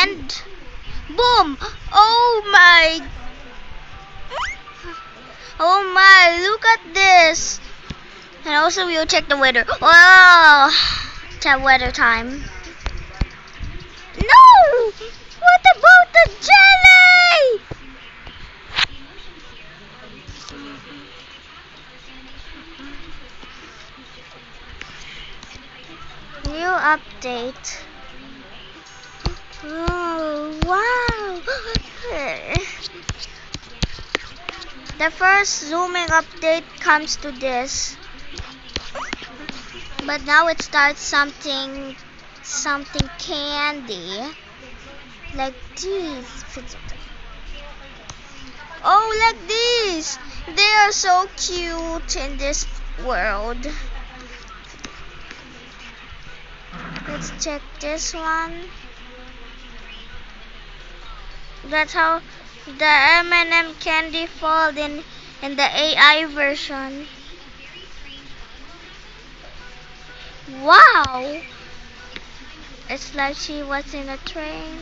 And boom! Oh my, look at this. And also we'll check the weather. Oh, it's a weather time. No! What about the jelly? New update. Oh, wow. The first zooming update comes to this. But now it starts something candy. Like these. Oh, like these. They are so cute in this world. Let's check this one. That's how the M&M candy fall in the AI version. Wow! It's like she was in a train.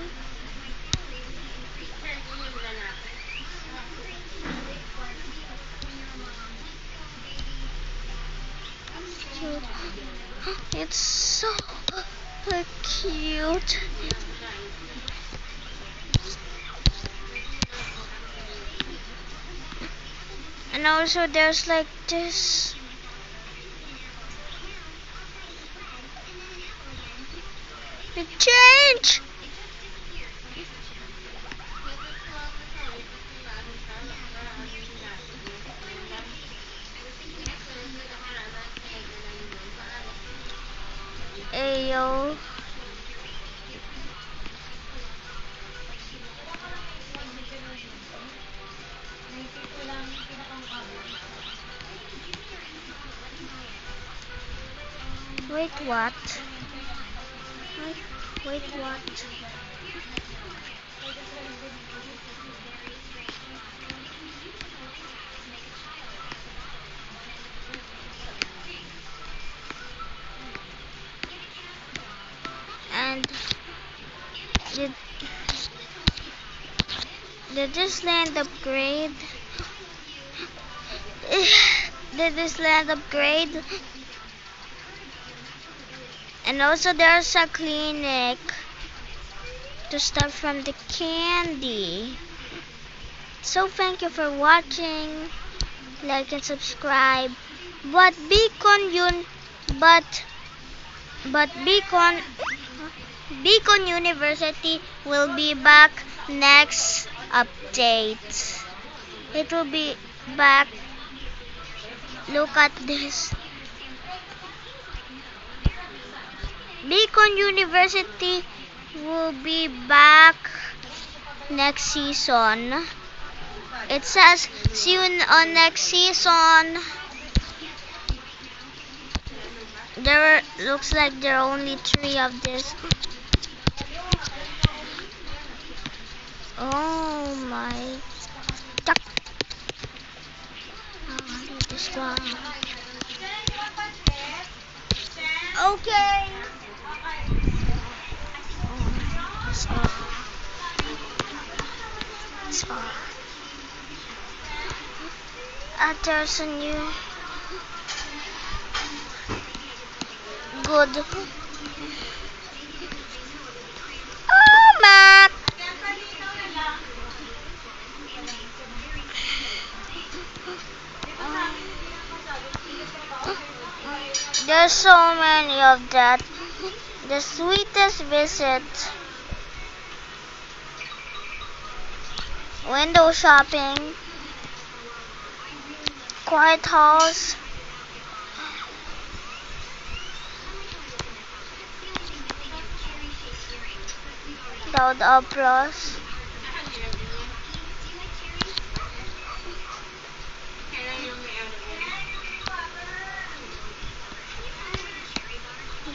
Cute. It's so cute. And also there's like this. It changed. Ayo. Wait, what? Wait, what? And did this land upgrade? Did this land upgrade? And also there's a clinic to start from the candy. So thank you for watching. Like and subscribe. But Beacon University will be back next update. It will be back. Look at this. Beacon University will be back next season. It says see you on next season. Looks like there are only 3 of this. Oh my. I need this one. Okay. There's a new good. Oh Mac. There's so many of that. The sweetest visit. Window shopping. Quiet house. Loud applause.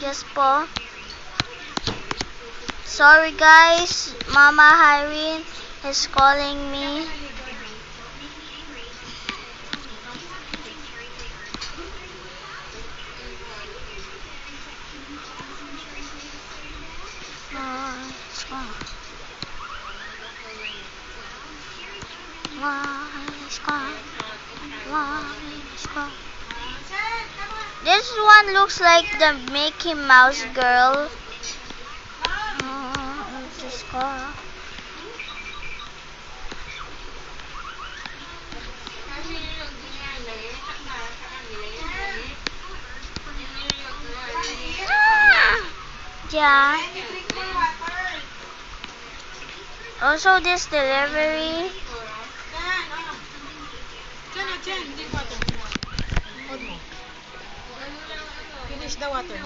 Yes po. Sorry guys, Mama Irene is calling me. Let's go. This one looks like the Mickey Mouse girl. Yeah. Also this delivery. Finish the water.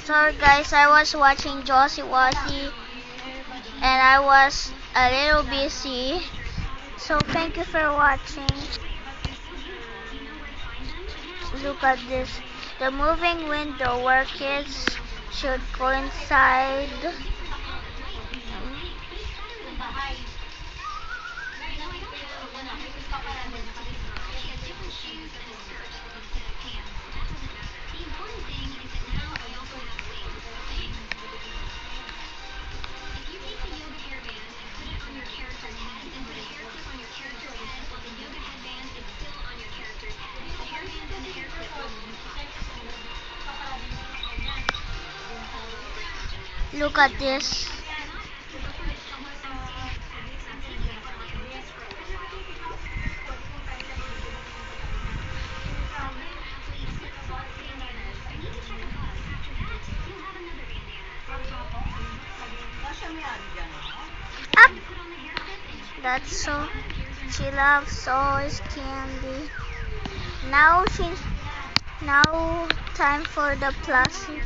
Sorry guys, I was watching Josie Wazzy and I was a little busy. So thank you for watching. Look at this. The moving window where kids should go inside. Look at this. Up. That's so. She loves always candy. Now time for the plushie.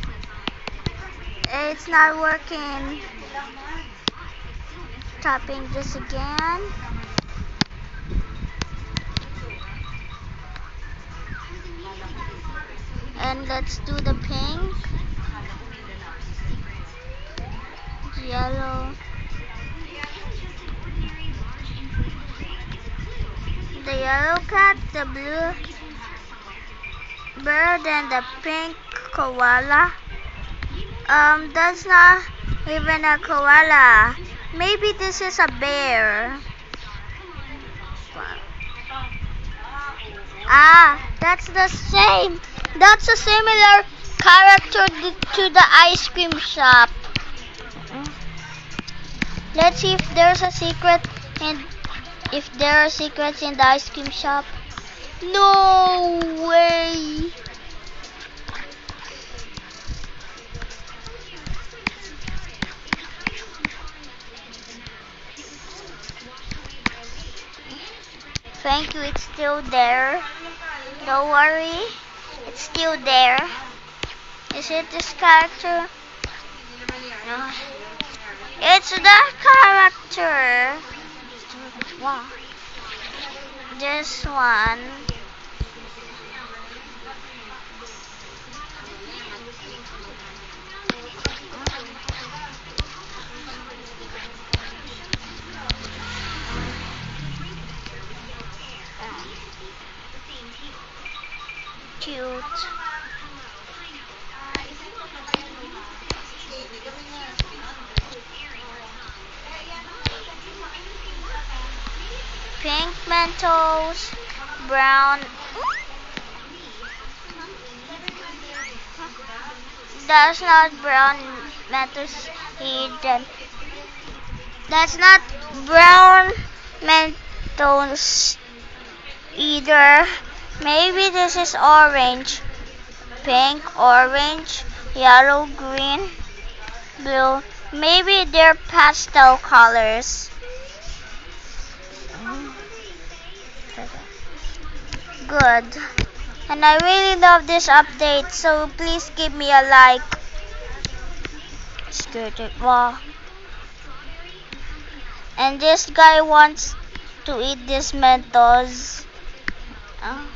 It's not working. Tapping this again. And let's do the pink. Yellow. The yellow cat, the blue bird, and the pink koala. That's not even a koala. Maybe this is a bear. Ah, that's the same. That's a similar character to the ice cream shop. Let's see if there's a secret and if there are secrets in the ice cream shop. No way. Thank you, it's still there. Don't worry, it's still there. Is it this character? No. It's the character. Wow. This one. Cute. Pink Mentos, brown. That's not brown Mentos hidden. That's not brown Mentos either. Maybe this is orange. Pink, orange, yellow, green, blue. Maybe they're pastel colors. Good. And I really love this update, so please give me a like. Wow. And And this guy wants to eat this Mentos. Ah,